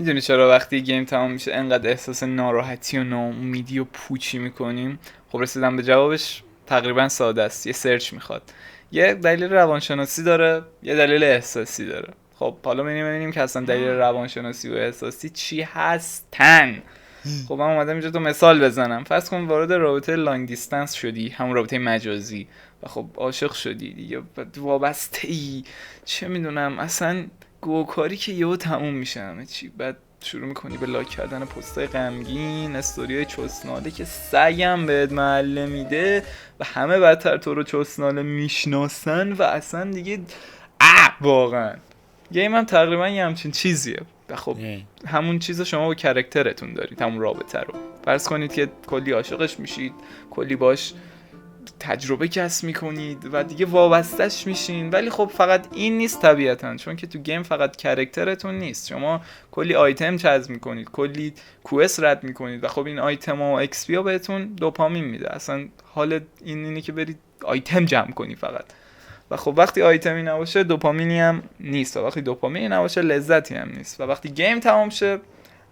میدونی چرا وقتی گیم تمام میشه انقدر احساس ناراحتی و ناامیدی و پوچی میکنیم؟ خب رسیدم به جوابش تقریبا ساده است. یه سرچ میخواد. یه دلیل روانشناسی داره، یه دلیل احساسی داره. خب حالا ببینیم که اصلا دلیل روانشناسی و احساسی چی هستن. خب من اومدم اینجا تو مثال بزنم. فرض کن وارد رابطه لانگ دیستنس شدی، همون رابطه مجازی، و خب عاشق شدی دیگه، وابسته ای، چه میدونم، اصلا گوکاری که یهو تموم میشه همه چی. بعد شروع میکنی به لاک کردن پستای غمگین، استوریای چسناله که سگم بهت محله میده و همه بدتر تو رو چسناله میشناسن و اصلا دیگه واقعا گیم هم تقریبا یه همچین چیزیه. و خب همون چیز شما با کرکترتون دارید، همون رابطه رو. فرض کنید که کلی عاشقش میشید، کلی باش تجربه کسب میکنید و دیگه وابستش میشین. ولی خب فقط این نیست طبیعتاً، چون که تو گیم فقط کرکترتون نیست، شما کلی آیتم جذب میکنید، کلی کوئست رد میکنید و خب این آیتم ها و ایکس پی ها بهتون دوپامین میده. اصلا حال اینه که برید آیتم جمع کنی فقط. و خب وقتی آیتمی نباشه دوپامینی هم نیست، و وقتی دوپامینی نباشه لذتی هم نیست، و وقتی گیم تمام شه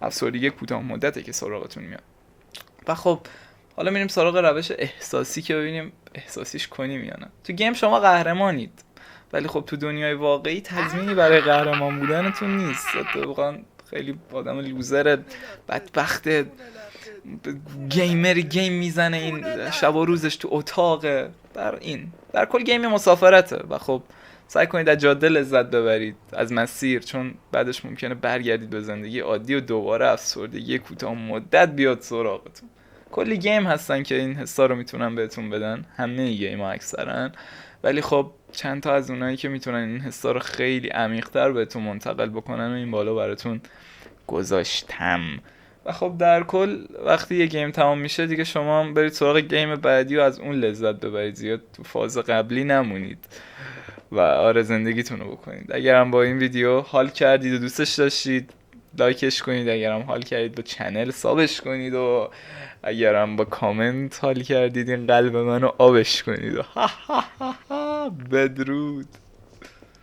افسردگی کوتاه مدته که سراغتون میاد. و خب حالا میریم سراغ روش احساسی که ببینیم احساسیش کنیم یا نه. تو گیم شما قهرمانید، ولی خب تو دنیای واقعی تضمینی برای قهرمان بودنتون نیست. واقعا خیلی آدم لوزر بدبخت گیمر گیم میزنه، این شب و روزش تو اتاقه. در کل گیم مسافرته و خب سعی کنید از جاده لذت ببرید، از مسیر، چون بعدش ممکنه برگردید به زندگی عادی و دوباره افسردگی کوتاه مدت بیاد سراغتون. کلی گیم هستن که این حسا رو میتونن بهتون بدن، همه گیم ها اکثرا، ولی خب چند تا از اونایی که میتونن این حسا رو خیلی عمیق‌تر بهتون منتقل بکنن و این بالا براتون گذاشتم. و خب در کل وقتی یه گیم تمام میشه دیگه شما برید سراغ گیم بعدی و از اون لذت ببرید، زیاد تو فاز قبلی نمونید و آره زندگیتون رو بکنید. اگرم با این ویدیو حال کردید و دوستش داشتید لایکش کنید، اگرم حال کردید با چنل سابش کنید، و اگرم با کامنت حال کردید این قلب منو آبش کنید. بدرود.